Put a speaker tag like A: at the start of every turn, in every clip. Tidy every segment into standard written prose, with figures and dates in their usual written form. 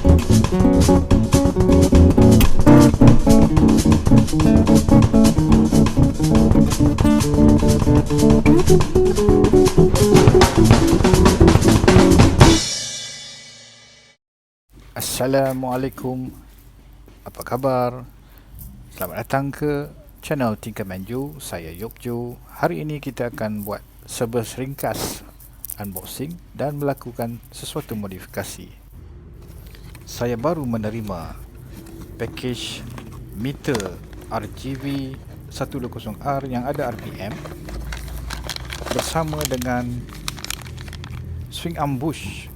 A: Assalamualaikum, apa khabar? Selamat datang ke channel Tinkerman Joe. Saya Yok Joe. Hari ini kita akan buat serba ringkas unboxing dan melakukan sesuatu modifikasi. Saya baru menerima package meter RGB 120R yang ada RPM bersama dengan swing arm bush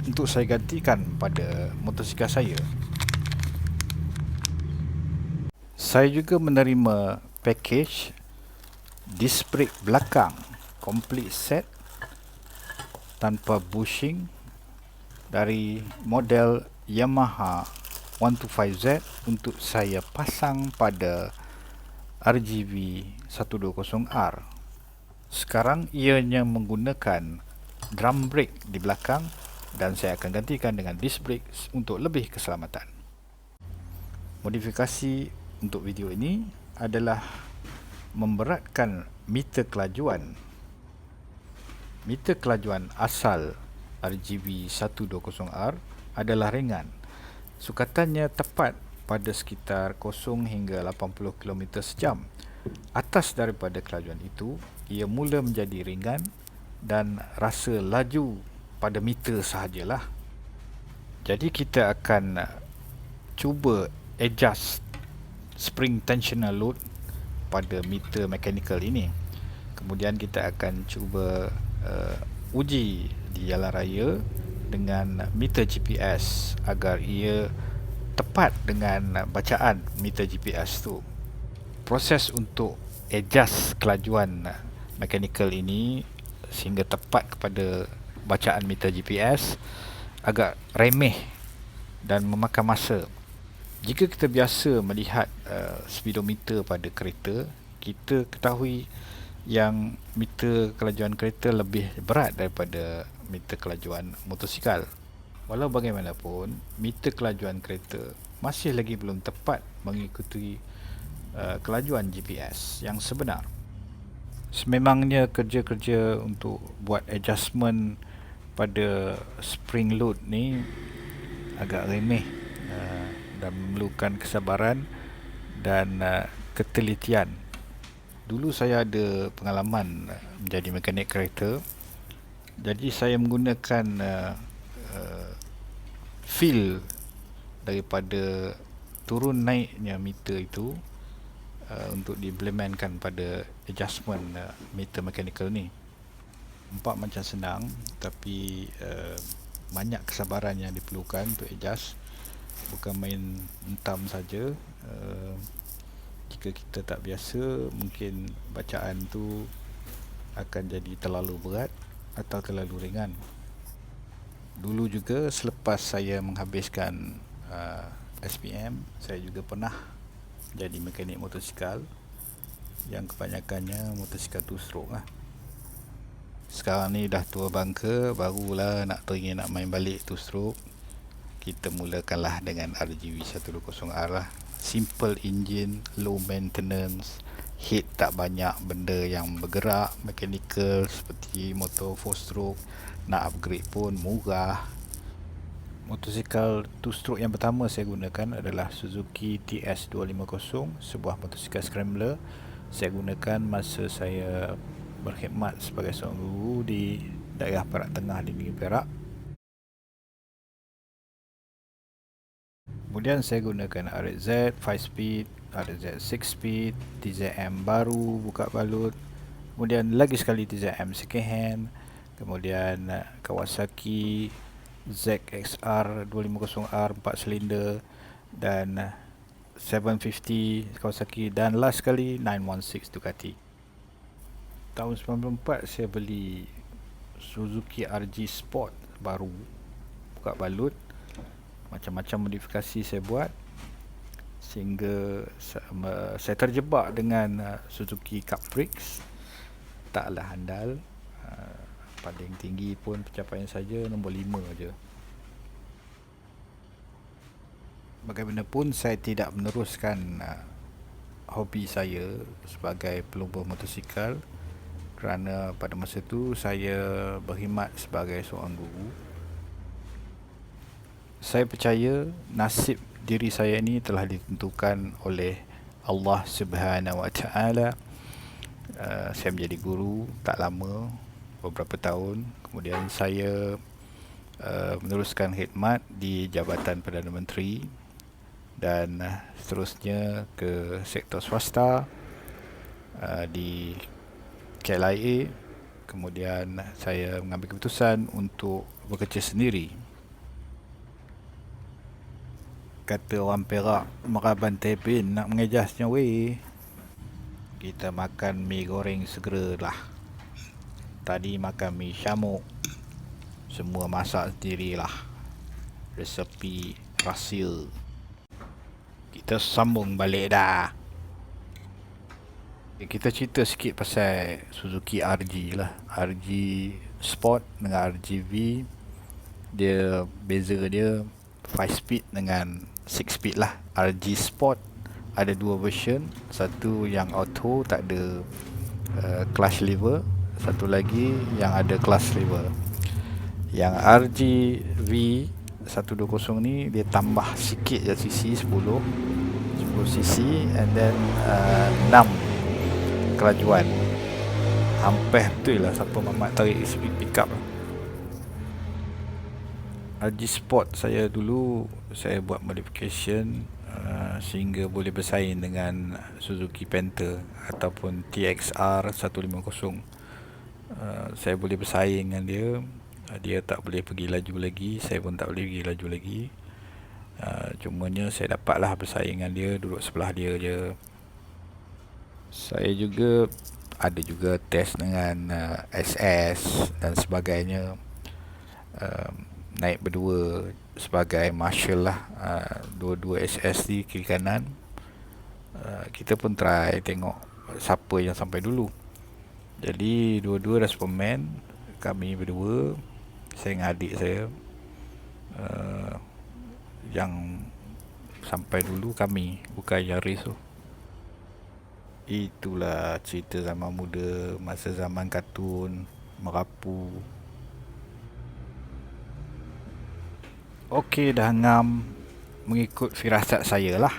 A: untuk saya gantikan pada motosikal saya. Saya juga menerima package disc brake belakang complete set tanpa bushing dari model Yamaha 125Z untuk saya pasang pada RGB 120R. Sekarang ianya menggunakan drum brake di belakang dan saya akan gantikan dengan disc brake untuk lebih keselamatan. Modifikasi untuk video ini adalah memberatkan meter kelajuan. Meter kelajuan asal RGB 120R adalah ringan. Sukatannya tepat pada sekitar 0 hingga 80 km sejam. Atas daripada kelajuan itu, ia mula menjadi ringan dan rasa laju pada meter sahajalah. Jadi kita akan cuba adjust spring tensioner load pada meter mechanical ini. Kemudian kita akan cuba uji di jalan raya dengan meter GPS agar ia tepat dengan bacaan meter GPS tu. Proses untuk adjust kelajuan mechanical ini sehingga tepat kepada bacaan meter GPS agak remeh dan memakan masa. Jika kita biasa melihat speedometer pada kereta, kita ketahui yang meter kelajuan kereta lebih berat daripada meter kelajuan motosikal. Walau bagaimanapun, meter kelajuan kereta masih lagi belum tepat mengikuti kelajuan GPS yang sebenar. Sememangnya kerja-kerja untuk buat adjustment pada spring load ni agak remeh dan memerlukan kesabaran dan ketelitian. Dulu saya ada pengalaman menjadi mekanik kereta. Jadi saya menggunakan feel daripada turun naiknya meter itu untuk diimplementkan pada adjustment meter mechanical ni. Nampak macam senang, tapi banyak kesabaran yang diperlukan untuk adjust. Bukan main entam saja. Jika kita tak biasa, mungkin bacaan tu akan jadi terlalu berat atau terlalu ringan. Dulu juga selepas saya menghabiskan SPM, saya juga pernah jadi mekanik motosikal yang kebanyakannya motosikal two stroke lah. Sekarang ni dah tua bangka, barulah nak teringin nak main balik two stroke. Kita mulakanlah dengan RGB 120R lah. Simple engine, low maintenance, heat tak banyak benda yang bergerak, mechanical seperti motor 4 stroke. Nak upgrade pun murah. Motosikal two stroke yang pertama saya gunakan adalah Suzuki TS250, sebuah motosikal scrambler. Saya gunakan masa saya berkhidmat sebagai seorang guru di daerah Perak Tengah di negeri Perak. Kemudian saya gunakan RZ 5 speed, RZ 6 speed, TZM baru buka balut. Kemudian lagi sekali TZM second hand. Kemudian Kawasaki ZXR 250R 4 silinder dan 750 Kawasaki, dan last sekali 916 Ducati. Tahun 94 saya beli Suzuki RG Sport baru buka balut. Macam-macam modifikasi saya buat sehingga saya terjebak dengan Suzuki Caprix. Taklah handal. Paling tinggi pun pencapaian saja nombor 5 je. Bagaimanapun saya tidak meneruskan hobi saya sebagai pelumba motosikal kerana pada masa itu saya berkhidmat sebagai seorang guru. Saya percaya nasib diri saya ini telah ditentukan oleh Allah Subhanahu Wa Taala. Saya menjadi guru tak lama, beberapa tahun. Kemudian saya meneruskan khidmat di Jabatan Perdana Menteri dan seterusnya ke sektor swasta di KLIA. Kemudian saya mengambil keputusan untuk bekerja sendiri. Kata orang Perak, meraban tebin nak mengejasnya weh. Kita makan mi goreng segera lah. Tadi makan mi syamuk. Semua masak sendirilah. Resepi rahsia. Kita sambung balik dah. Kita cerita sikit pasal Suzuki RG lah. RG Sport dengan RGV. Dia beza dia 5 speed dengan 6 speed lah. RG Sport ada dua version. Satu yang auto tak ada clutch lever. Satu lagi yang ada clutch lever. Yang RGV 120 ni dia tambah sikit je cc 10 cc and then 6 kelajuan. Hampir betul lah siapa mamat tarik speed pickup lah. RG Sport saya dulu saya buat modification sehingga boleh bersaing dengan Suzuki Panther ataupun TXR 150. Saya boleh bersaing dengan dia. Dia tak boleh pergi laju lagi, saya pun tak boleh pergi laju lagi. Cumanya saya dapatlah bersaing dengan dia, duduk sebelah dia je. Saya juga ada juga test dengan SS dan sebagainya. Naik berdua sebagai marshal lah, dua-dua SS di kiri kanan. Kita pun try tengok siapa yang sampai dulu. Jadi dua-dua dah Superman, kami berdua, saya dengan adik saya, yang sampai dulu kami, bukan Yaris tu. Itulah cerita zaman muda, masa zaman kartun merapu. Okey, dah ngam mengikut firasat saya lah.